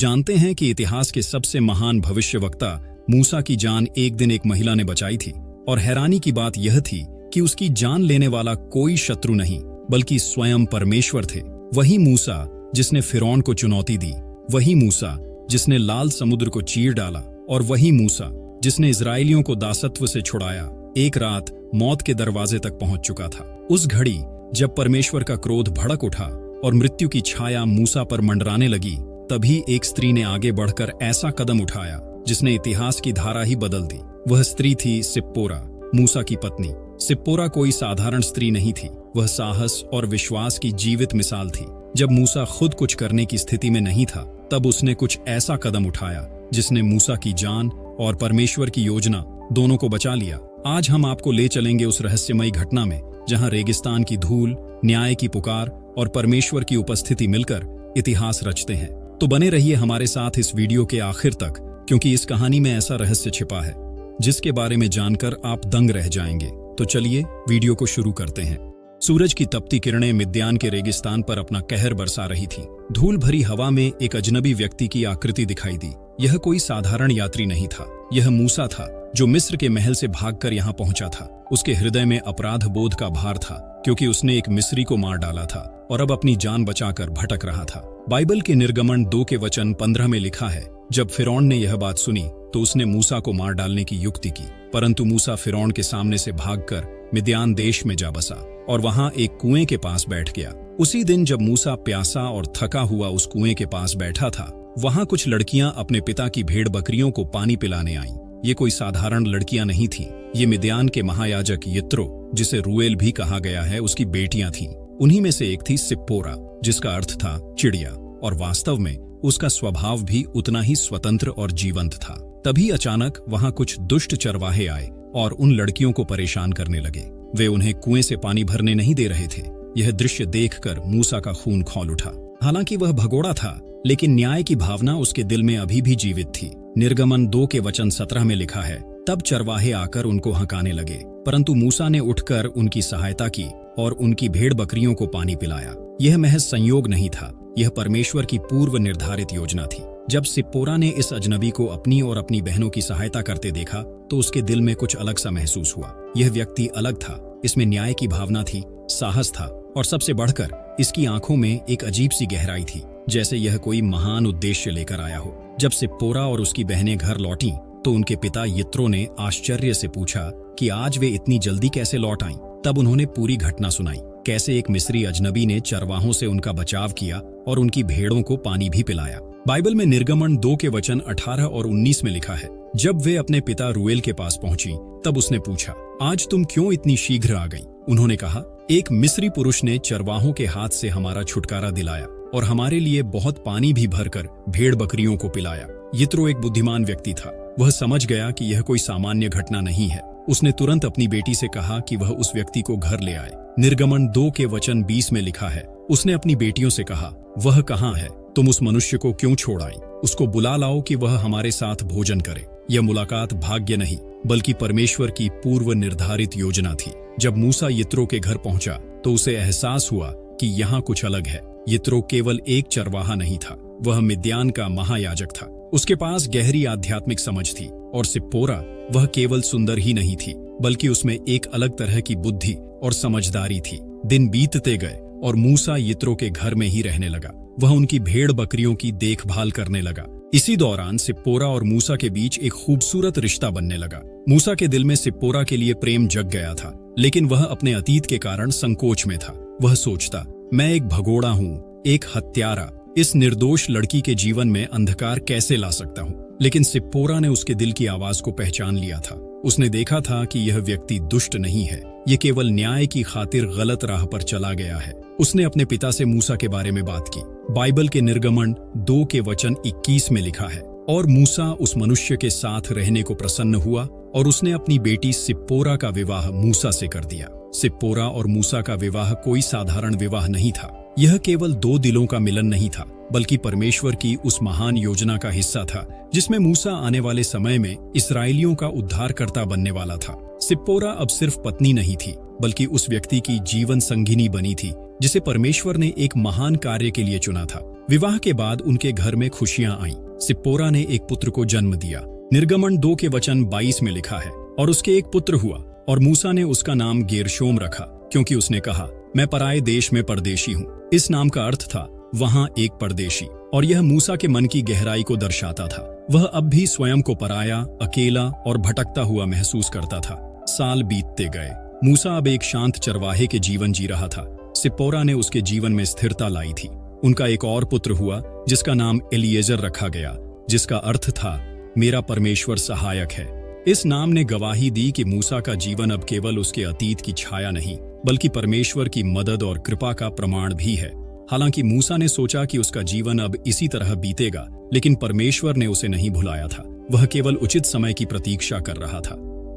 जानते हैं कि इतिहास के सबसे महान भविष्यवक्ता मूसा की जान एक दिन एक महिला ने बचाई थी, और हैरानी की बात यह थी कि उसकी जान लेने वाला कोई शत्रु नहीं बल्कि स्वयं परमेश्वर थे। वही मूसा जिसने फिरौन को चुनौती दी, वही मूसा जिसने लाल समुद्र को चीर डाला, और वही मूसा जिसने इजरायलियों को दासत्व से छुड़ाया, एक रात मौत के दरवाजे तक पहुंच चुका था। उस घड़ी जब परमेश्वर का क्रोध भड़क उठा और मृत्यु की छाया मूसा पर मंडराने लगी, तभी एक स्त्री ने आगे बढ़कर ऐसा कदम उठाया जिसने इतिहास की धारा ही बदल दी। वह स्त्री थी सिप्पोरा, मूसा की पत्नी। सिप्पोरा कोई साधारण स्त्री नहीं थी, वह साहस और विश्वास की जीवित मिसाल थी। जब मूसा खुद कुछ करने की स्थिति में नहीं था, तब उसने कुछ ऐसा कदम उठाया जिसने मूसा की जान और परमेश्वर की योजना दोनों को बचा लिया। आज हम आपको ले चलेंगे उस रहस्यमयी घटना में जहां रेगिस्तान की धूल, न्याय की पुकार और परमेश्वर की उपस्थिति मिलकर इतिहास रचते हैं। तो बने रहिए हमारे साथ इस वीडियो के आखिर तक, क्योंकि इस कहानी में ऐसा रहस्य छिपा है जिसके बारे में जानकर आप दंग रह जाएंगे। तो चलिए वीडियो को शुरू करते हैं। सूरज की तपती किरणें मिद्यान के रेगिस्तान पर अपना कहर बरसा रही थी। धूल भरी हवा में एक अजनबी व्यक्ति की आकृति दिखाई दी। यह कोई साधारण यात्री नहीं था, यह मूसा था जो मिस्र के महल से भागकर यहाँ पहुंचा था। उसके हृदय में अपराध बोध का भार था, क्योंकि उसने एक मिस्री को मार डाला था और अब अपनी जान बचाकर भटक रहा था। बाइबल के निर्गमन 2 के वचन 15 में लिखा है, जब फिरौन ने यह बात सुनी तो उसने मूसा को मार डालने की युक्ति की, परंतु मूसा फिरौन के सामने से भागकर मिद्यान देश में जा बसा और वहां एक कुएं के पास बैठ गया। उसी दिन जब मूसा प्यासा और थका हुआ उस कुएं के पास बैठा था, वहां कुछ लड़कियां अपने पिता की भेड़ बकरियों को पानी पिलाने आईं। ये कोई साधारण लड़कियां नहीं थीं, ये मिद्यान के महायाजक यित्रो, जिसे रूएल भी कहा गया है, उसकी बेटियां थीं। उन्हीं में से एक थी सिप्पोरा, जिसका अर्थ था चिड़िया, और वास्तव में उसका स्वभाव भी उतना ही स्वतंत्र और जीवंत था। तभी अचानक वहां कुछ दुष्ट चरवाहे आए और उन लड़कियों को परेशान करने लगे। वे उन्हें कुएं से पानी भरने नहीं दे रहे थे। यह दृश्य देखकर मूसा का खून खौल उठा। हालांकि वह भगोड़ा था, लेकिन न्याय की भावना उसके दिल में अभी भी जीवित थी। निर्गमन 2 के वचन 17 में लिखा है, तब चरवाहे आकर उनको हंकाने लगे, परंतु मूसा ने उठकर उनकी सहायता की और उनकी भेड़ बकरियों को पानी पिलाया। यह महज संयोग नहीं था, यह परमेश्वर की पूर्व निर्धारित योजना थी। जब सिप्पोरा ने इस अजनबी को अपनी और अपनी बहनों की सहायता करते देखा तो उसके दिल में कुछ अलग सा महसूस हुआ। यह व्यक्ति अलग था, इसमें न्याय की भावना थी, साहस था, और सबसे बढ़कर इसकी आंखों में एक अजीब सी गहराई थी, जैसे यह कोई महान उद्देश्य लेकर आया हो। जब सिप्पोरा और उसकी बहनें घर लौटीं तो उनके पिता यित्रो ने आश्चर्य से पूछा कि आज वे इतनी जल्दी कैसे लौट आईं। तब उन्होंने पूरी घटना सुनाई, कैसे एक मिस्री अजनबी ने चरवाहों से उनका बचाव किया और उनकी भेड़ों को पानी भी पिलाया। बाइबल में निर्गमन 2 के वचन 18 और 19 में लिखा है, जब वे अपने पिता रूएल के पास पहुंची तब उसने पूछा, आज तुम क्यों इतनी शीघ्र आ गई? उन्होंने कहा, एक मिस्री पुरुष ने चरवाहों के हाथ से हमारा छुटकारा दिलाया और हमारे लिए बहुत पानी भी भरकर भेड़ बकरियों को पिलाया। यित्रो एक बुद्धिमान व्यक्ति था, वह समझ गया कि यह कोई सामान्य घटना नहीं है। उसने तुरंत अपनी बेटी से कहा कि वह उस व्यक्ति को घर ले आए। निर्गमन 2 के वचन 20 में लिखा है, उसने अपनी बेटियों से कहा, वह कहाँ है? तुम उस मनुष्य को क्यों छोड़ आई? उसको बुला लाओ कि वह हमारे साथ भोजन करे। यह मुलाकात भाग्य नहीं बल्कि परमेश्वर की पूर्व निर्धारित योजना थी। जब मूसा यित्रो के घर पहुंचा तो उसे एहसास हुआ कि यहाँ कुछ अलग है। यित्रो केवल एक चरवाहा नहीं था, वह मिद्यान का महायाजक था। उसके पास गहरी आध्यात्मिक समझ थी, और सिप्पोरा वह केवल सुंदर ही नहीं थी बल्कि उसमें एक अलग तरह की बुद्धि और समझदारी थी। दिन बीतते गए और मूसा यित्रो के घर में ही रहने लगा। वह उनकी भेड़ बकरियों की देखभाल करने लगा। इसी दौरान सिप्पोरा और मूसा के बीच एक खूबसूरत रिश्ता बनने लगा। मूसा के दिल में सिप्पोरा के लिए प्रेम जग गया था, लेकिन वह अपने अतीत के कारण संकोच में था। वह सोचता, मैं एक भगोड़ा हूँ, एक हत्यारा, इस निर्दोष लड़की के जीवन में अंधकार कैसे ला सकता हूँ? लेकिन सिप्पोरा ने उसके दिल की आवाज को पहचान लिया था। उसने देखा था कि यह व्यक्ति दुष्ट नहीं है, ये केवल न्याय की खातिर गलत राह पर चला गया है। उसने अपने पिता से मूसा के बारे में बात की। बाइबल के निर्गमन 2 के वचन 21 में लिखा है, और मूसा उस मनुष्य के साथ रहने को प्रसन्न हुआ और उसने अपनी बेटी सिप्पोरा का विवाह मूसा से कर दिया। सिप्पोरा और मूसा का विवाह कोई साधारण विवाह नहीं था। यह केवल 2 दिलों का मिलन नहीं था, बल्कि परमेश्वर की उस महान योजना का हिस्सा था जिसमें मूसा आने वाले समय में इस्राएलियों का उद्धारकर्ता बनने वाला था। सिप्पोरा अब सिर्फ पत्नी नहीं थी, बल्कि उस व्यक्ति की जीवन संगिनी बनी थी जिसे परमेश्वर ने एक महान कार्य के लिए चुना था। विवाह के बाद उनके घर में खुशियां आईं। सिप्पोरा ने एक पुत्र को जन्म दिया। निर्गमन 2 के वचन 22 में लिखा है, और उसके एक पुत्र हुआ और मूसा ने उसका नाम गेरशोम रखा, क्योंकि उसने कहा, मैं पराये देश में परदेशी हूँ। इस नाम का अर्थ था वहां एक परदेशी, और यह मूसा के मन की गहराई को दर्शाता था। वह अब भी स्वयं को पराया, अकेला और भटकता हुआ महसूस करता था। साल बीतते गए। मूसा अब एक शांत चरवाहे के जीवन जी रहा था। सिप्पोरा ने उसके जीवन में स्थिरता लाई थी। उनका एक और पुत्र हुआ जिसका नाम एलिएजर रखा गया, जिसका अर्थ था मेरा परमेश्वर सहायक है। इस नाम ने गवाही दी कि मूसा का जीवन अब केवल उसके अतीत की छाया नहीं, बल्कि परमेश्वर की मदद और कृपा का प्रमाण भी है। हालांकि मूसा ने सोचा कि उसका जीवन अब इसी तरह बीतेगा, लेकिन परमेश्वर ने उसे नहीं भुलाया था। वह केवल उचित समय की प्रतीक्षा कर रहा था।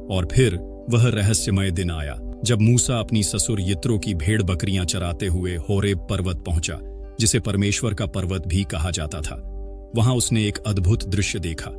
और फिर वह रहस्यमय दिन आया जब मूसा अपनी ससुर यित्रो की भेड़ बकरियां चराते हुए होरेब पर्वत पहुंचा, जिसे परमेश्वर का पर्वत भी कहा जाता था। वहां उसने एक अद्भुत दृश्य देखा।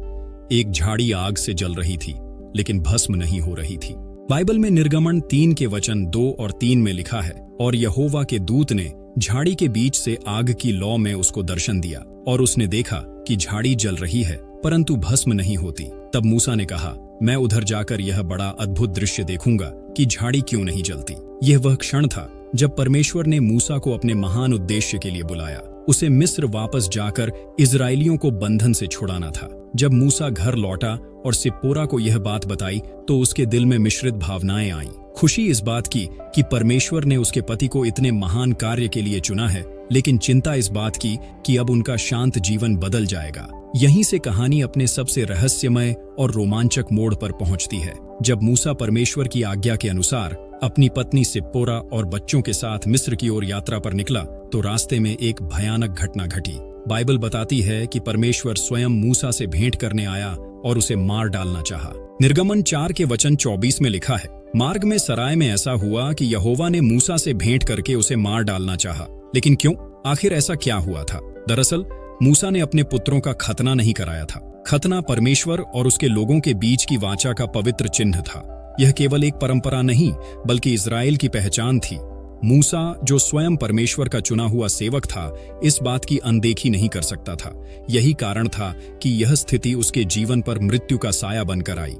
एक झाड़ी आग से जल रही थी, लेकिन भस्म नहीं हो रही थी। बाइबल में निर्गमन 3 के वचन 2 और 3 में लिखा है, और यहोवा के दूत ने झाड़ी के बीच से आग की लौ में उसको दर्शन दिया, और उसने देखा कि झाड़ी जल रही है परंतु भस्म नहीं होती। तब मूसा ने कहा, मैं उधर जाकर यह बड़ा अद्भुत दृश्य देखूंगा कि झाड़ी क्यों नहीं जलती। यह वह क्षण था जब परमेश्वर ने मूसा को अपने महान उद्देश्य के लिए बुलाया। उसे मिस्र वापस जाकर इजरायलियों को बंधन से छुड़ाना था। जब मूसा घर लौटा और सिप्पोरा को यह बात बताई तो उसके दिल में मिश्रित भावनाएं आईं। खुशी इस बात की कि परमेश्वर ने उसके पति को इतने महान कार्य के लिए चुना है, लेकिन चिंता इस बात की कि अब उनका शांत जीवन बदल जाएगा। यहीं से कहानी अपने सबसे रहस्यमय और रोमांचक मोड़ पर पहुंचती है, जब मूसा परमेश्वर की आज्ञा के अनुसार अपनी पत्नी सिप्पोरा और बच्चों के साथ मिस्र की ओर यात्रा पर निकला तो रास्ते में एक भयानक घटना घटी। बाइबल बताती है कि परमेश्वर स्वयं मूसा से भेंट करने आया और उसे मार डालना चाहा। निर्गमन 4 के वचन 24 में लिखा है, मार्ग में सराय में ऐसा हुआ कि यहोवा ने मूसा से भेंट करके उसे मार डालना चाहा। लेकिन क्यों? आखिर ऐसा क्या हुआ था? दरअसल मूसा ने अपने पुत्रों का खतना नहीं कराया था। खतना परमेश्वर और उसके लोगों के बीच की वाचा का पवित्र चिन्ह था। यह केवल एक परंपरा नहीं, बल्कि इजराइल की पहचान थी। मूसा, जो स्वयं परमेश्वर का चुना हुआ सेवक था, इस बात की अनदेखी नहीं कर सकता था। यही कारण था कि यह स्थिति उसके जीवन पर मृत्यु का साया बनकर आई।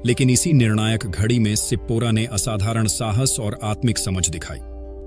लेकिन इसी निर्णायक घड़ी में सिप्पोरा ने असाधारण साहस और आत्मिक समझ दिखाई।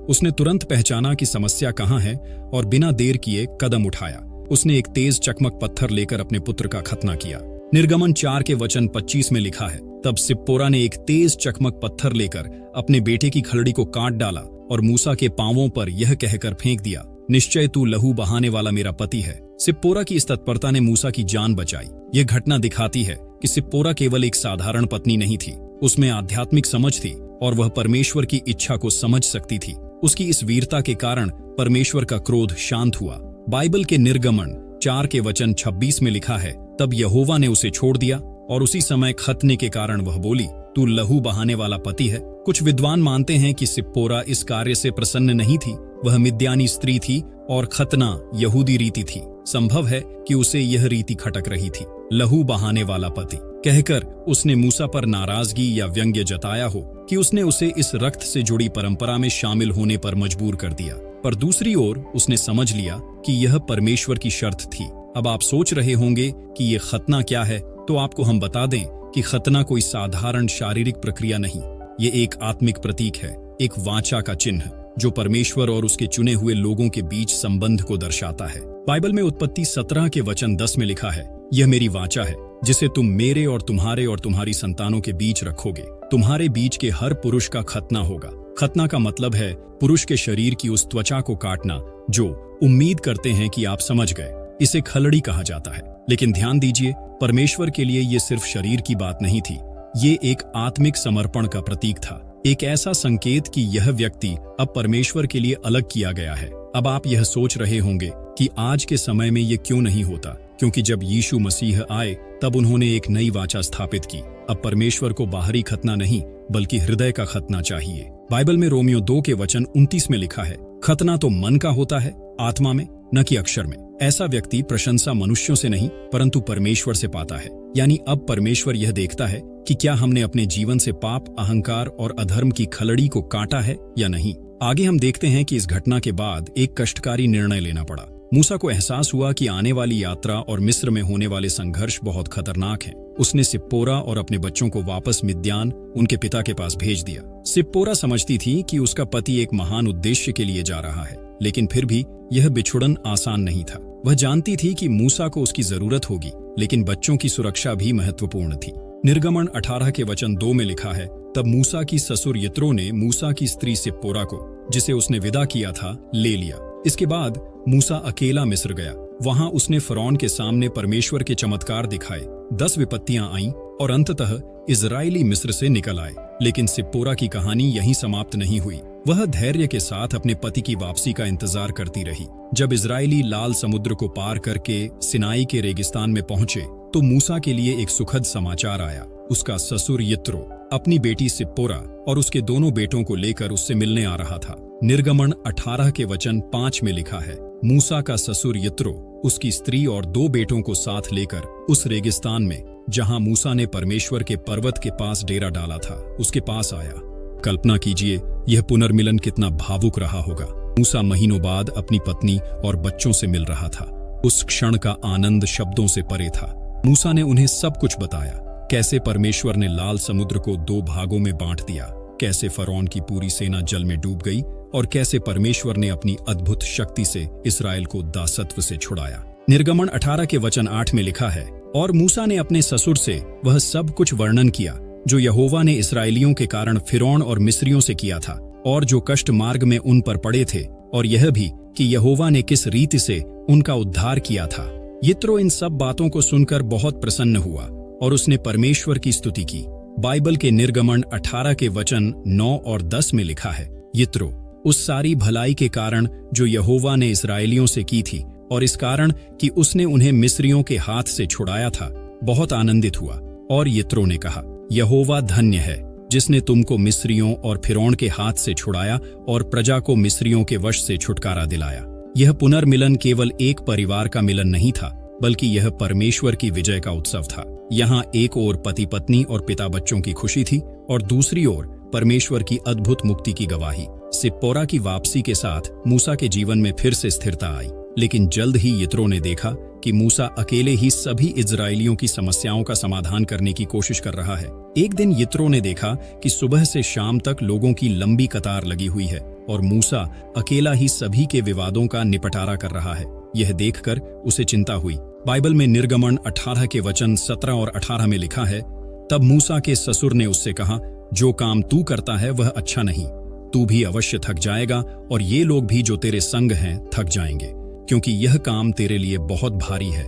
उसने तुरंत पहचाना कि समस्या कहाँ है और बिना देर किए कदम उठाया। उसने एक तेज चकमक पत्थर लेकर अपने पुत्र का खतना किया। निर्गमन 4 के वचन 25 में लिखा है, तब सिप्पोरा ने एक तेज चकमक पत्थर लेकर अपने बेटे की खलड़ी को काट डाला और मूसा के पांवों पर यह कहकर फेंक दिया, निश्चय तू लहू बहाने वाला मेरा पति है। सिप्पोरा की इस तत्परता ने मूसा की जान बचाई। यह घटना दिखाती है कि सिप्पोरा केवल एक साधारण पत्नी नहीं थी, उसमें आध्यात्मिक समझ थी और वह परमेश्वर की इच्छा को समझ सकती थी। उसकी इस वीरता के कारण परमेश्वर का क्रोध शांत हुआ। बाइबल के निर्गमन 4 के वचन 26 में लिखा है, तब यहोवा ने उसे छोड़ दिया और उसी समय खतने के कारण वह बोली, तू लहू बहाने वाला पति है। कुछ विद्वान मानते हैं कि सिप्पोरा इस कार्य से प्रसन्न नहीं थी। वह मिद्यानी स्त्री थी और खतना यहूदी रीति थी। संभव है कि उसे यह रीति खटक रही थी। लहू बहाने वाला पति कहकर उसने मूसा पर नाराजगी या व्यंग्य जताया हो कि उसने उसे इस रक्त से जुड़ी परंपरा में शामिल होने पर मजबूर कर दिया। पर दूसरी ओर उसने समझ लिया कि यह परमेश्वर की शर्त थी। अब आप सोच रहे होंगे कि यह खतना क्या है, तो आपको हम बता दें कि खतना कोई साधारण शारीरिक प्रक्रिया नहीं, ये एक आत्मिक प्रतीक है, एक वाचा का चिन्ह जो परमेश्वर और उसके चुने हुए लोगों के बीच संबंध को दर्शाता है। बाइबल में उत्पत्ति 17 के वचन 10 में लिखा है, यह मेरी वाचा है जिसे तुम मेरे और तुम्हारी संतानों के बीच रखोगे। तुम्हारे बीच के हर पुरुष का खतना होगा। खतना का मतलब है पुरुष के शरीर की उस त्वचा को काटना जो उम्मीद करते हैं कि आप समझ गए। इसे खलड़ी कहा जाता है। लेकिन ध्यान दीजिए, परमेश्वर के लिए ये सिर्फ शरीर की बात नहीं थी, ये एक आत्मिक समर्पण का प्रतीक था, एक ऐसा संकेत कि यह व्यक्ति अब परमेश्वर के लिए अलग किया गया है। अब आप यह सोच रहे होंगे कि आज के समय में ये क्यों नहीं होता, क्योंकि जब यीशु मसीह आए तब उन्होंने एक नई वाचा स्थापित की। अब परमेश्वर को बाहरी खतना नहीं बल्कि हृदय का खतना चाहिए। बाइबल में रोमियो 2 के वचन 29 में लिखा है, खतना तो मन का होता है, आत्मा में, न कि अक्षर में। ऐसा व्यक्ति प्रशंसा मनुष्यों से नहीं परंतु परमेश्वर से पाता है। यानी अब परमेश्वर यह देखता है कि क्या हमने अपने जीवन से पाप, अहंकार और अधर्म की खलड़ी को काटा है या नहीं। आगे हम देखते हैं कि इस घटना के बाद एक कष्टकारी निर्णय लेना पड़ा। मूसा को एहसास हुआ कि आने वाली यात्रा और मिस्र में होने वाले संघर्ष बहुत खतरनाक हैं। उसने सिप्पोरा और अपने बच्चों को वापस मिद्यान उनके पिता के पास भेज दिया। सिप्पोरा समझती थी कि उसका पति एक महान उद्देश्य के लिए जा रहा है, लेकिन फिर भी यह बिछुड़न आसान नहीं था। वह जानती थी कि मूसा को उसकी जरूरत होगी, लेकिन बच्चों की सुरक्षा भी महत्वपूर्ण थी। निर्गमन 18 के वचन 2 में लिखा है, तब मूसा की ससुर यित्रो ने मूसा की स्त्री सिप्पोरा को, जिसे उसने विदा किया था, ले लिया। इसके बाद मूसा अकेला मिस्र गया। वहां उसने फरौन के सामने परमेश्वर के चमत्कार दिखाए। 10 विपत्तियां आईं और अंततः इजरायली मिस्र से निकल आए। लेकिन सिप्पोरा की कहानी यहीं समाप्त नहीं हुई। वह धैर्य के साथ अपने पति की वापसी का इंतजार करती रही। जब इजरायली लाल समुद्र को पार करके सिनाई के रेगिस्तान में पहुंचे तो मूसा के लिए एक सुखद समाचार आया। उसका ससुर यित्रो अपनी बेटी सिप्पोरा और उसके दोनों बेटों को लेकर उससे मिलने आ रहा था। निर्गमन 18 के वचन 5 में लिखा है, मूसा का ससुर यित्रो उसकी स्त्री और 2 बेटों को साथ लेकर उस रेगिस्तान में, जहां मूसा ने परमेश्वर के पर्वत के पास डेरा डाला था, उसके पास आया। कल्पना कीजिए यह पुनर्मिलन कितना भावुक रहा होगा। मूसा महीनों बाद अपनी पत्नी और बच्चों से मिल रहा था। उस क्षण का आनंद शब्दों से परे था। मूसा ने उन्हें सब कुछ बताया, कैसे परमेश्वर ने लाल समुद्र को 2 भागों में बांट दिया, कैसे फरौन की पूरी सेना जल में डूब गई और कैसे परमेश्वर ने अपनी अद्भुत शक्ति से इस्राएल को दासत्व से छुड़ाया। निर्गमन 18 के वचन 8 में लिखा है, और मूसा ने अपने ससुर से वह सब कुछ वर्णन किया जो यहोवा ने इस्राएलियों के कारण फिरौन और मिस्रियों से किया था, और जो कष्ट मार्ग में उन पर पड़े थे, और यह भी कि यहोवा ने किस रीति से उनका उद्धार किया था। यित्रो इन सब बातों को सुनकर बहुत प्रसन्न हुआ और उसने परमेश्वर की स्तुति की। बाइबल के निर्गमन 18 के वचन 9 और 10 में लिखा है, यित्रो उस सारी भलाई के कारण जो यहोवा ने इस्राएलियों से की थी और इस कारण कि उसने उन्हें मिस्रियों के हाथ से छुड़ाया था, बहुत आनंदित हुआ। और यित्रो ने कहा, यहोवा धन्य है जिसने तुमको मिस्रियों और फिरौन के हाथ से छुड़ाया और प्रजा को मिस्रियों के वश से छुटकारा दिलाया। यह पुनर्मिलन केवल एक परिवार का मिलन नहीं था, बल्कि यह परमेश्वर की विजय का उत्सव था। यहाँ एक ओर पति पत्नी और पिता बच्चों की खुशी थी और दूसरी ओर परमेश्वर की अद्भुत मुक्ति की गवाही। सिप्पोरा की वापसी के साथ मूसा के जीवन में फिर से स्थिरता आई, लेकिन जल्द ही यित्रो ने देखा कि मूसा अकेले ही सभी इजरायलियों की समस्याओं का समाधान करने की कोशिश कर रहा है। एक दिन यित्रो ने देखा कि सुबह से शाम तक लोगों की लंबी कतार लगी हुई है और मूसा अकेला ही सभी के विवादों का निपटारा कर रहा है। यह देखकर उसे चिंता हुई। बाइबल में निर्गमन 18 के वचन 17 और 18 में लिखा है, तब मूसा के ससुर ने उससे कहा, जो काम तू करता है वह अच्छा नहीं, तू भी अवश्य थक जाएगा और ये लोग भी जो तेरे संग हैं थक जाएंगे, क्योंकि यह काम तेरे लिए बहुत भारी है,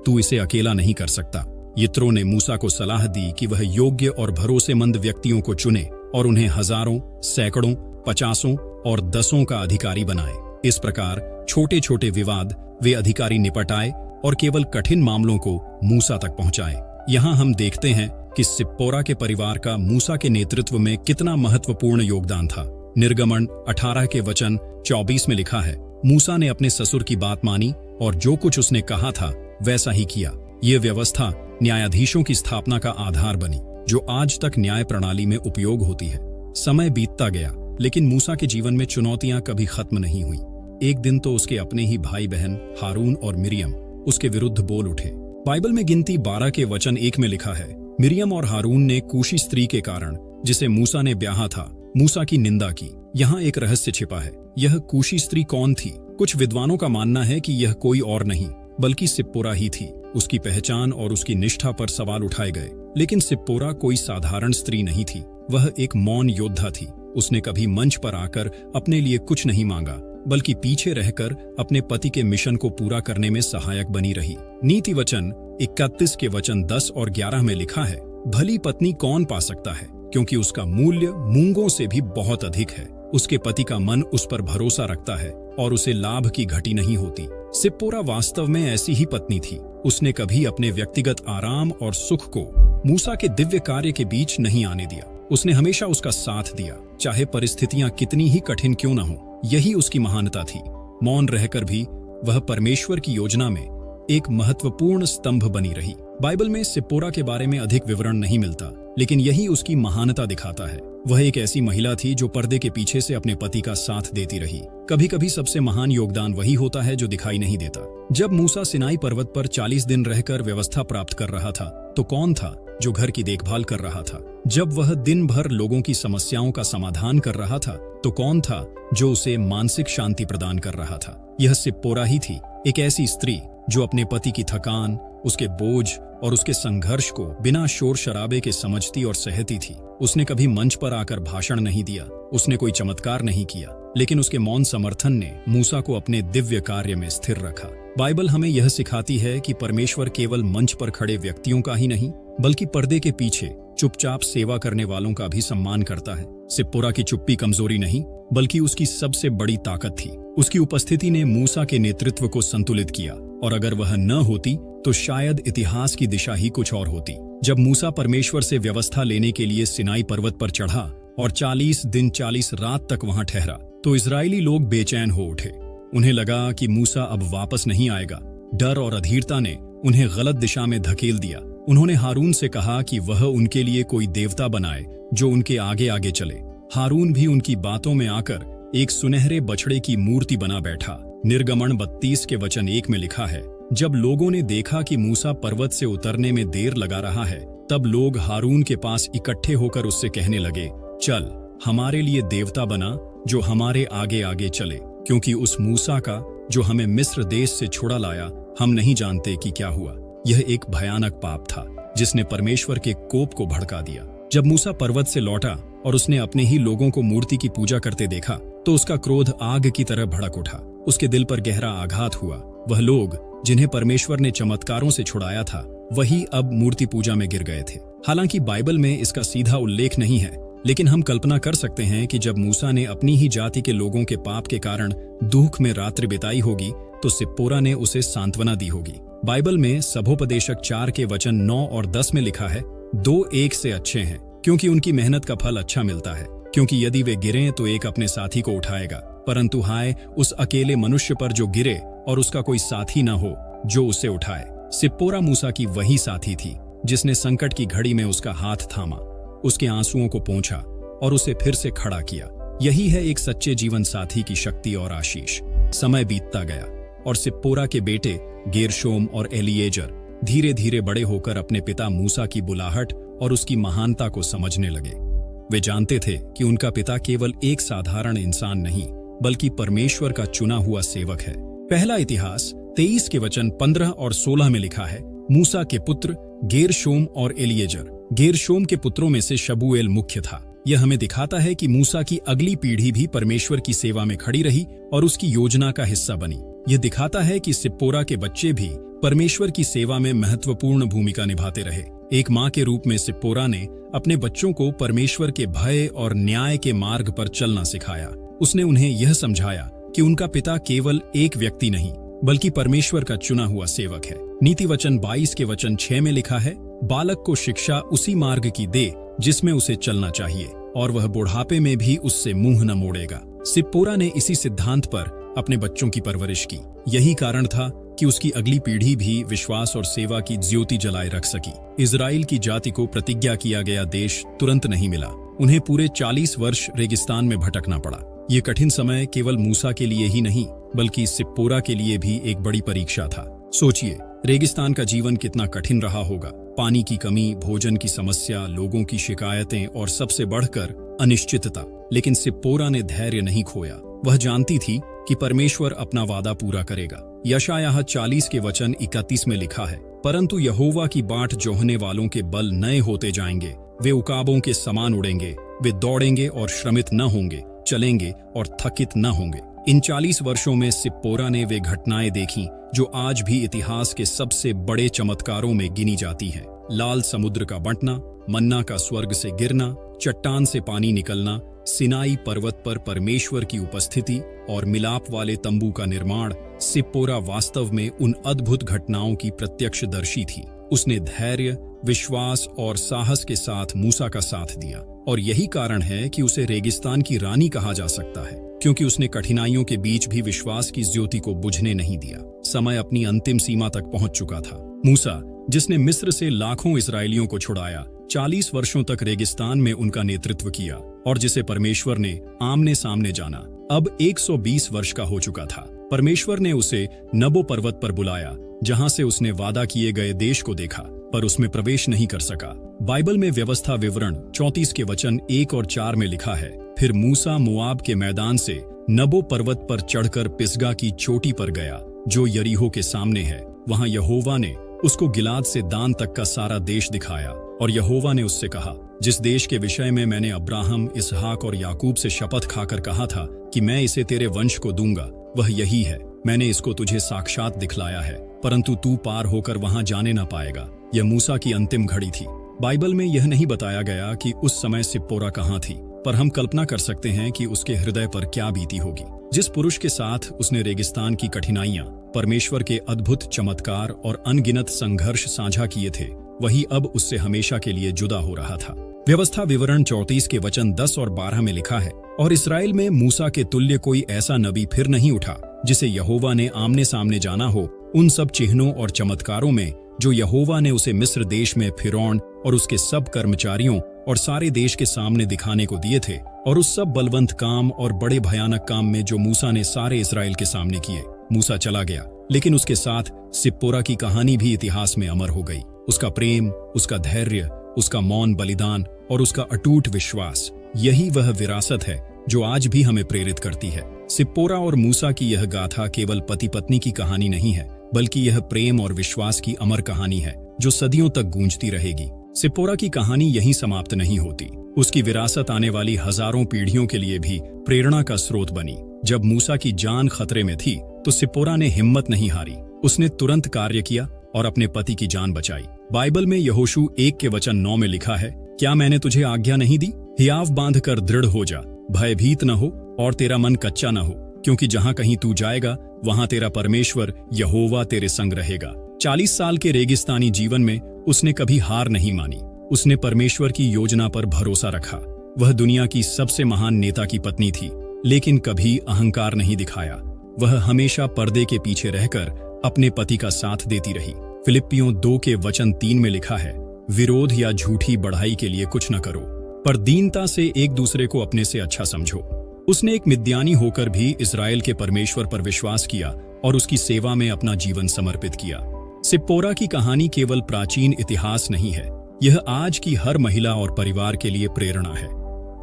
तू इसे अकेला नहीं कर सकता। यित्रो ने मूसा को सलाह दी कि वह योग्य और भरोसेमंद व्यक्तियों को चुने और उन्हें हजारों, सैकड़ों, 50 और 10 का अधिकारी बनाए। इस प्रकार छोटे छोटे विवाद वे अधिकारी निपटाए और केवल कठिन मामलों को मूसा तक पहुंचाए। यहाँ हम देखते हैं कि सिप्पोरा के परिवार का मूसा के नेतृत्व में कितना महत्वपूर्ण योगदान था। निर्गमन 18 के वचन 24 में लिखा है, मूसा ने अपने ससुर की बात मानी और जो कुछ उसने कहा था वैसा ही किया। ये व्यवस्था न्यायाधीशों की स्थापना का आधार बनी, जो आज तक न्याय प्रणाली में उपयोग होती है। समय बीतता गया, लेकिन मूसा के जीवन में चुनौतियां कभी खत्म नहीं हुई। एक दिन तो उसके अपने ही भाई बहन हारून और मिरियम उसके विरुद्ध बोल उठे। बाइबल में गिनती 12 के वचन 1 में लिखा है, मिरियम और हारून ने कूशी स्त्री के कारण, जिसे मूसा ने ब्याहा था, मूसा की निंदा की। यहाँ एक रहस्य छिपा है। यह कूशी स्त्री कौन थी? कुछ विद्वानों का मानना है कि यह कोई और नहीं बल्कि सिप्पोरा ही थी। उसकी पहचान और उसकी निष्ठा पर सवाल उठाए गए, लेकिन सिप्पोरा कोई साधारण स्त्री नहीं थी। वह एक मौन योद्धा थी। उसने कभी मंच पर आकर अपने लिए कुछ नहीं मांगा, बल्कि पीछे रहकर अपने पति के मिशन को पूरा करने में सहायक बनी रही। नीति वचन 31 के वचन 10 और 11 में लिखा है, भली पत्नी कौन पा सकता है, क्योंकि उसका मूल्य मूंगों से भी बहुत अधिक है। उसके पति का मन उस पर भरोसा रखता है और उसे लाभ की घटी नहीं होती। सिप्पोरा वास्तव में ऐसी ही पत्नी थी। उसने कभी अपने व्यक्तिगत आराम और सुख को मूसा के दिव्य कार्य के बीच नहीं आने दिया। उसने हमेशा उसका साथ दिया, चाहे परिस्थितियां कितनी ही कठिन क्यों न हो। यही उसकी महानता थी। मौन रहकर भी वह परमेश्वर की योजना में एक महत्वपूर्ण स्तंभ बनी रही। बाइबल में सिप्पोरा के बारे में अधिक विवरण नहीं मिलता, लेकिन यही उसकी महानता दिखाता है। वह एक ऐसी महिला थी जो पर्दे के पीछे से अपने पति का साथ देती रही। कभी कभी सबसे महान योगदान वही होता है जो दिखाई नहीं देता। जब मूसा सिनाई पर्वत पर 40 दिन रहकर व्यवस्था प्राप्त कर रहा था, तो कौन था जो घर की देखभाल कर रहा था? जब वह दिन भर लोगों की समस्याओं का समाधान कर रहा था, तो कौन था जो उसे मानसिक शांति प्रदान कर रहा था? यह सिप्पोरा ही थी, एक ऐसी स्त्री जो अपने पति की थकान, उसके बोझ और उसके संघर्ष को बिना शोर शराबे के समझती और सहती थी। उसने कभी मंच पर आकर भाषण नहीं दिया, उसने कोई चमत्कार नहीं किया, लेकिन उसके मौन समर्थन ने मूसा को अपने दिव्य कार्य में स्थिर रखा। बाइबल हमें यह सिखाती है कि परमेश्वर केवल मंच पर खड़े व्यक्तियों का ही नहीं, बल्कि पर्दे के पीछे चुपचाप सेवा करने वालों का भी सम्मान करता है। सिप्पोरा की चुप्पी कमजोरी नहीं, बल्कि उसकी सबसे बड़ी ताकत थी। उसकी उपस्थिति ने मूसा के नेतृत्व को संतुलित किया, और अगर वह न होती तो शायद इतिहास की दिशा ही कुछ और होती। जब मूसा परमेश्वर से व्यवस्था लेने के लिए सिनाई पर्वत पर चढ़ा और 40 दिन 40 रात तक वहां ठहरा, तो इजरायली लोग बेचैन हो उठे। उन्हें लगा कि मूसा अब वापस नहीं आएगा। डर और अधीरता ने उन्हें गलत दिशा में धकेल दिया। उन्होंने हारून से कहा कि वह उनके लिए कोई देवता बनाए जो उनके आगे आगे चले। हारून भी उनकी बातों में आकर एक सुनहरे बछड़े की मूर्ति बना बैठा। निर्गमन 32 के वचन 1 में लिखा है, जब लोगों ने देखा कि मूसा पर्वत से उतरने में देर लगा रहा है, तब लोग हारून के पास इकट्ठे होकर उससे कहने लगे, चल हमारे लिए देवता बना जो हमारे आगे आगे चले, क्योंकि उस मूसा का जो हमें मिस्र देश से छुड़ा लाया, हम नहीं जानते कि क्या हुआ। यह एक भयानक पाप था जिसने परमेश्वर के कोप को भड़का दिया। जब मूसा पर्वत से लौटा और उसने अपने ही लोगों को मूर्ति की पूजा करते देखा, तो उसका क्रोध आग की तरह भड़क उठा। उसके दिल पर गहरा आघात हुआ। वह लोग जिन्हें परमेश्वर ने चमत्कारों से छुड़ाया था, वही अब मूर्ति पूजा में गिर गए थे। हालांकि बाइबल में इसका सीधा उल्लेख नहीं है, लेकिन हम कल्पना कर सकते हैं कि जब मूसा ने अपनी ही जाति के लोगों के पाप के कारण दुख में रात्रि बिताई होगी, तो सिप्पोरा ने उसे सांत्वना दी होगी। बाइबल में सबोपदेशक 4 के वचन 9 और 10 में लिखा है, 2 एक से अच्छे हैं, क्योंकि उनकी मेहनत का फल अच्छा मिलता है। क्योंकि यदि वे गिरें तो एक अपने साथी को उठाएगा, परंतु हाय उस अकेले मनुष्य पर जो गिरे और उसका कोई साथी न हो जो उसे उठाए। सिप्पोरा मूसा की वही साथी थी जिसने संकट की घड़ी में उसका हाथ थामा, उसके आंसुओं को पोंछा और उसे फिर से खड़ा किया। यही है एक सच्चे जीवन साथी की शक्ति और आशीष। समय बीतता गया और सिप्पोरा के बेटे गेरशोम और एलिएजर धीरे धीरे बड़े होकर अपने पिता मूसा की बुलाहट और उसकी महानता को समझने लगे। वे जानते थे कि उनका पिता केवल एक साधारण इंसान नहीं, बल्कि परमेश्वर का चुना हुआ सेवक है। पहला इतिहास 23 के वचन 15 और 16 में लिखा है, मूसा के पुत्र गेरशोम और एलिएजर। गेरशोम के पुत्रों में से शबूएल मुख्य था। यह हमें दिखाता है कि मूसा की अगली पीढ़ी भी परमेश्वर की सेवा में खड़ी रही और उसकी योजना का हिस्सा बनी। यह दिखाता है कि सिप्पोरा के बच्चे भी परमेश्वर की सेवा में महत्वपूर्ण भूमिका निभाते रहे। एक माँ के रूप में सिप्पोरा ने अपने बच्चों को परमेश्वर के भय और न्याय के मार्ग पर चलना सिखाया। उसने उन्हें यह समझाया कि उनका पिता केवल एक व्यक्ति नहीं, बल्कि परमेश्वर का चुना हुआ सेवक है। नीति वचन 22 के वचन 6 में लिखा है, बालक को शिक्षा उसी मार्ग की दे जिसमें उसे चलना चाहिए, और वह बुढ़ापे में भी उससे मुंह न मोड़ेगा। सिप्पोरा ने इसी सिद्धांत पर अपने बच्चों की परवरिश की। यही कारण था कि उसकी अगली पीढ़ी भी विश्वास और सेवा की ज्योति जलाए रख सकी। इजराइल की जाति को प्रतिज्ञा किया गया देश तुरंत नहीं मिला। उन्हें पूरे 40 वर्ष रेगिस्तान में भटकना पड़ा। ये कठिन समय केवल मूसा के लिए ही नहीं, बल्कि सिप्पोरा के लिए भी एक बड़ी परीक्षा था। सोचिए, रेगिस्तान का जीवन कितना कठिन रहा होगा। पानी की कमी, भोजन की समस्या, लोगों की शिकायतें और सबसे बढ़कर अनिश्चितता। लेकिन सिप्पोरा ने धैर्य नहीं खोया। वह जानती थी कि परमेश्वर अपना वादा पूरा करेगा। यशायाह 40 के वचन 31 में लिखा है, परंतु यहोवा की बाट जोहने वालों के बल नए होते जाएंगे। वे उकाबों के समान उड़ेंगे। वे दौड़ेंगे और श्रमित न होंगे, चलेंगे और थकित न होंगे। इन 40 वर्षों में सिप्पोरा ने वे घटनाएं देखीं जो आज भी इतिहास के सबसे बड़े चमत्कारों में गिनी जाती हैं। लाल समुद्र का बंटना, मन्ना का स्वर्ग से गिरना, चट्टान से पानी निकलना, सिनाई पर्वत पर परमेश्वर की उपस्थिति और मिलाप वाले तंबू का निर्माण। सिप्पोरा वास्तव में उन अद्भुत घटनाओं की प्रत्यक्षदर्शी थी। उसने धैर्य, विश्वास और साहस के साथ मूसा का साथ दिया, और यही कारण है कि उसे रेगिस्तान की रानी कहा जा सकता है। क्योंकि उसने कठिनाइयों के बीच भी विश्वास की ज्योति को बुझने नहीं दिया। समय अपनी अंतिम सीमा तक पहुंच चुका था। मूसा, जिसने मिस्र से लाखों इस्राएलियों को छुड़ाया, 40 वर्षों तक रेगिस्तान में उनका नेतृत्व किया और जिसे परमेश्वर ने आमने सामने जाना, अब 120 वर्ष का हो चुका था। परमेश्वर ने उसे नबो पर्वत पर बुलाया, जहां से उसने वादा किए गए देश को देखा, पर उसमें प्रवेश नहीं कर सका। बाइबल में व्यवस्था विवरण 34 के वचन 1 और 4 में लिखा है, फिर मूसा मोआब के मैदान से नबो पर्वत पर चढ़कर पिसगा की चोटी पर गया, जो यरीहो के सामने है। वहां यहोवा ने उसको गिलाद से दान तक का सारा देश दिखाया, और यहोवा ने उससे कहा, जिस देश के विषय में मैंने अब्राहम, इसहाक और याकूब से शपथ खाकर कहा था कि मैं इसे तेरे वंश को दूंगा, वह यही है। मैंने इसको तुझे साक्षात दिखलाया है, परंतु तू पार होकर वहां जाने न पाएगा। यह मूसा की अंतिम घड़ी थी। बाइबल में यह नहीं बताया गया कि उस समय सिप्पोरा कहाँ थी, पर हम कल्पना कर सकते हैं कि उसके हृदय पर क्या बीती होगी। जिस पुरुष के साथ उसने रेगिस्तान की कठिनाइयां, परमेश्वर के अद्भुत चमत्कार और अनगिनत संघर्ष साझा किए थे, वही अब उससे हमेशा के लिए जुदा हो रहा था। व्यवस्था विवरण 34 के वचन 10 और 12 में लिखा है, और इस्राएल में मूसा के तुल्य कोई ऐसा नबी फिर नहीं उठा, जिसे यहोवा ने आमने सामने जाना हो उन सब चिन्हों और चमत्कारों में जो यहोवा ने उसे मिस्र देश में फिरौन और उसके सब कर्मचारियों और सारे देश के सामने दिखाने को दिए थे, और उस सब बलवंत काम और बड़े भयानक काम में जो मूसा ने सारे इस्राएल के सामने किए। मूसा चला गया, लेकिन उसके साथ सिप्पोरा की कहानी भी इतिहास में अमर हो गई। उसका प्रेम, उसका धैर्य, उसका मौन बलिदान और उसका अटूट विश्वास, यही वह विरासत है जो आज भी हमें प्रेरित करती है। सिप्पोरा और मूसा की यह गाथा केवल पति पत्नी की कहानी नहीं है, बल्कि यह प्रेम और विश्वास की अमर कहानी है जो सदियों तक गूंजती रहेगी। सिप्पोरा की कहानी यहीं समाप्त नहीं होती। उसकी विरासत आने वाली हजारों पीढ़ियों के लिए भी प्रेरणा का स्रोत बनी। जब मूसा की जान खतरे में थी, तो सिप्पोरा ने हिम्मत नहीं हारी। उसने तुरंत कार्य किया और अपने पति की जान बचाई। बाइबल में यहोशू 1 के वचन 9 में लिखा है, क्या मैंने तुझे आज्ञा नहीं दी? हियाव बांध कर दृढ़ हो जा, भयभीत न हो और तेरा मन कच्चा न हो, क्योंकि जहां कहीं तू जाएगा वहां तेरा परमेश्वर यहोवा तेरे संग रहेगा। 40 साल के रेगिस्तानी जीवन में उसने कभी हार नहीं मानी। उसने परमेश्वर की योजना पर भरोसा रखा। वह दुनिया की सबसे महान नेता की पत्नी थी, लेकिन कभी अहंकार नहीं दिखाया। वह हमेशा पर्दे के पीछे रहकर अपने पति का साथ देती रही। फिलिप्पियों 2 के वचन 3 में लिखा है, विरोध या झूठी बढ़ाई के लिए कुछ न करो, पर दीनता से एक दूसरे को अपने से अच्छा समझो। उसने एक मिद्यानी होकर भी इस्राएल के परमेश्वर पर विश्वास किया और उसकी सेवा में अपना जीवन समर्पित किया। सिप्पोरा की कहानी केवल प्राचीन इतिहास नहीं है, यह आज की हर महिला और परिवार के लिए प्रेरणा है।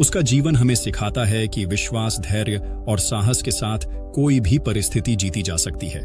उसका जीवन हमें सिखाता है कि विश्वास, धैर्य और साहस के साथ कोई भी परिस्थिति जीती जा सकती है।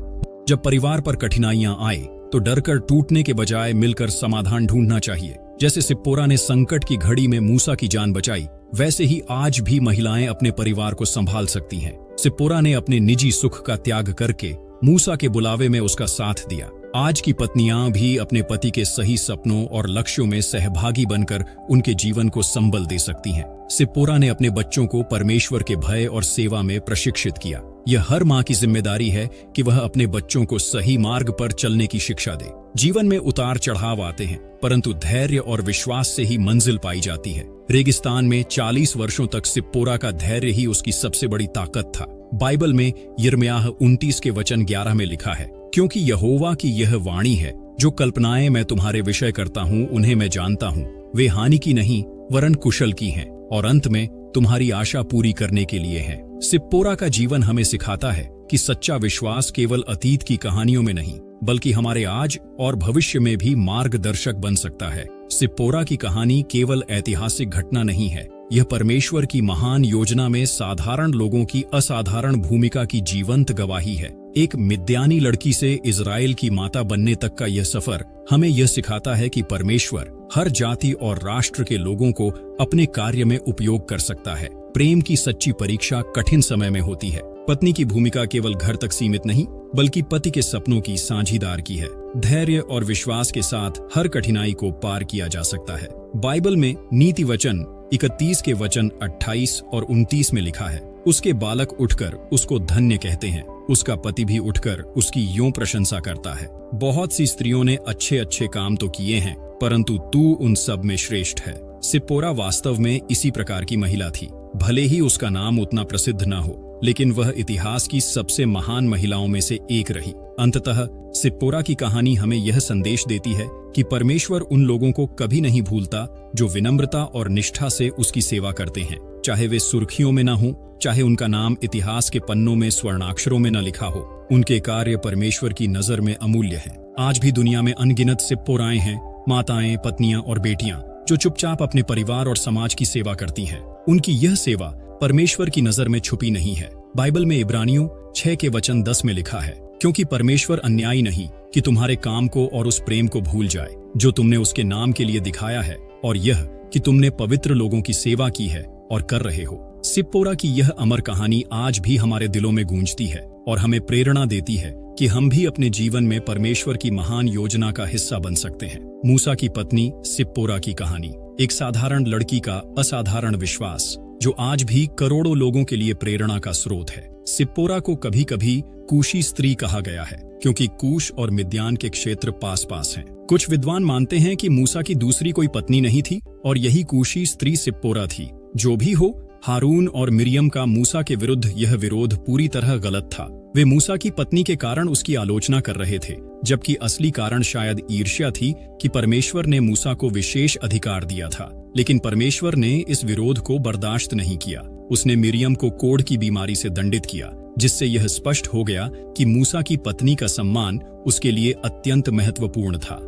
जब परिवार पर कठिनाइयां आए, तो डरकर टूटने के बजाय मिलकर समाधान ढूंढना चाहिए। जैसे सिप्पोरा ने संकट की घड़ी में मूसा की जान बचाई, वैसे ही आज भी महिलाएं अपने परिवार को संभाल सकती हैं। सिप्पोरा ने अपने निजी सुख का त्याग करके मूसा के बुलावे में उसका साथ दिया। आज की पत्नियां भी अपने पति के सही सपनों और लक्ष्यों में सहभागी बनकर उनके जीवन को संबल दे सकती हैं। सिप्पोरा ने अपने बच्चों को परमेश्वर के भय और सेवा में प्रशिक्षित किया। यह हर माँ की जिम्मेदारी है कि वह अपने बच्चों को सही मार्ग पर चलने की शिक्षा दे। जीवन में उतार चढ़ाव आते हैं, परंतु धैर्य और विश्वास से ही मंजिल पाई जाती है। रेगिस्तान में 40 वर्षों तक सिप्पोरा का धैर्य ही उसकी सबसे बड़ी ताकत था। बाइबल में यिर्मयाह 29 के वचन 11 में लिखा है, क्योंकि यहोवा की यह वाणी है, जो कल्पनाएं मैं तुम्हारे विषय करता हूँ उन्हें मैं जानता हूँ, वे हानि की नहीं वरन कुशल की हैं, और अंत में तुम्हारी आशा पूरी करने के लिए हैं। सिप्पोरा का जीवन हमें सिखाता है कि सच्चा विश्वास केवल अतीत की कहानियों में नहीं, बल्कि हमारे आज और भविष्य में भी मार्गदर्शक बन सकता है। सिप्पोरा की कहानी केवल ऐतिहासिक घटना नहीं है, यह परमेश्वर की महान योजना में साधारण लोगों की असाधारण भूमिका की जीवंत गवाही है। एक मिद्यानी लड़की से इजराइल की माता बनने तक का यह सफर हमें यह सिखाता है कि परमेश्वर हर जाति और राष्ट्र के लोगों को अपने कार्य में उपयोग कर सकता है। प्रेम की सच्ची परीक्षा कठिन समय में होती है। पत्नी की भूमिका केवल घर तक सीमित नहीं, बल्कि पति के सपनों की साझीदार की है। धैर्य और विश्वास के साथ हर कठिनाई को पार किया जा सकता है। बाइबल में नीति वचन 31 के वचन 28 और 29 में लिखा है, उसके बालक उठकर उसको धन्य कहते हैं, उसका पति भी उठकर उसकी यूं प्रशंसा करता है। बहुत सी स्त्रियों ने अच्छे अच्छे काम तो किए हैं, परंतु तू उन सब में श्रेष्ठ है। सिप्पोरा वास्तव में इसी प्रकार की महिला थी। भले ही उसका नाम उतना प्रसिद्ध ना हो, लेकिन वह इतिहास की सबसे महान महिलाओं में से एक रही। अंततः सिप्पोरा की कहानी हमें यह संदेश देती है कि परमेश्वर उन लोगों को कभी नहीं भूलता जो विनम्रता और निष्ठा से उसकी सेवा करते हैं, चाहे वे सुर्खियों में न हो, चाहे उनका नाम इतिहास के पन्नों में स्वर्णाक्षरों में न लिखा हो। उनके कार्य परमेश्वर की नजर में अमूल्य हैं। आज भी दुनिया में अनगिनत सिप्पोराएं हैं, माताएं, पत्नियां और बेटियां, जो चुपचाप अपने परिवार और समाज की सेवा करती हैं। उनकी यह सेवा परमेश्वर की नजर में छुपी नहीं है। बाइबल में इब्रानियों 6:10 में लिखा है, क्योंकि परमेश्वर अन्यायी नहीं कि तुम्हारे काम को और उस प्रेम को भूल जाए जो तुमने उसके नाम के लिए दिखाया है, और यह कि तुमने पवित्र लोगों की सेवा की है और कर रहे हो। सिप्पोरा की यह अमर कहानी आज भी हमारे दिलों में गूंजती है और हमें प्रेरणा देती है कि हम भी अपने जीवन में परमेश्वर की महान योजना का हिस्सा बन सकते हैं। मूसा की पत्नी सिप्पोरा की कहानी, एक साधारण लड़की का असाधारण विश्वास, जो आज भी करोड़ों लोगों के लिए प्रेरणा का स्रोत है। सिप्पोरा को कभी कभी कूशी स्त्री कहा गया है, क्योंकि कूश और मिद्यान के क्षेत्र पास पास हैं। कुछ विद्वान मानते हैं कि मूसा की दूसरी कोई पत्नी नहीं थी और यही कूशी स्त्री सिप्पोरा थी। जो भी हो, हारून और मिरियम का मूसा के विरुद्ध यह विरोध पूरी तरह गलत था। वे मूसा की पत्नी के कारण उसकी आलोचना कर रहे थे, जबकि असली कारण शायद ईर्ष्या थी कि परमेश्वर ने मूसा को विशेष अधिकार दिया था। लेकिन परमेश्वर ने इस विरोध को बर्दाश्त नहीं किया। उसने मिरियम को कोढ़ की बीमारी से दंडित किया, जिससे यह स्पष्ट हो गया कि मूसा की पत्नी का सम्मान उसके लिए अत्यंत महत्वपूर्ण था।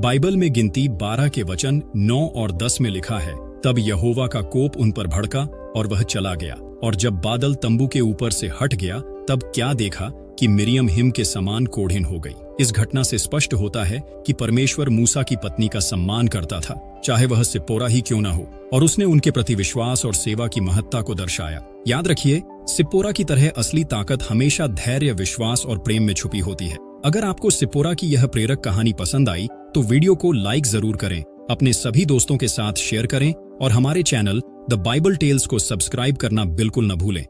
बाइबल में गिनती 12 के वचन 9 और 10 में लिखा है, तब यहोवा का कोप उन पर भड़का और वह चला गया, और जब बादल तंबू के ऊपर से हट गया, तब क्या देखा कि मिरियम हिम के समान कोढ़िन हो गई। इस घटना से स्पष्ट होता है कि परमेश्वर मूसा की पत्नी का सम्मान करता था, चाहे वह सिप्पोरा ही क्यों न हो, और उसने उनके प्रति विश्वास और सेवा की महत्ता को दर्शाया। याद रखिए, सिप्पोरा की तरह असली ताकत हमेशा धैर्य, विश्वास और प्रेम में छुपी होती है। अगर आपको सिप्पोरा की यह प्रेरक कहानी पसंद आई तो वीडियो को लाइक जरूर करें, अपने सभी दोस्तों के साथ शेयर करें और हमारे चैनल द बाइबल टेल्स को सब्सक्राइब करना बिल्कुल न भूलें।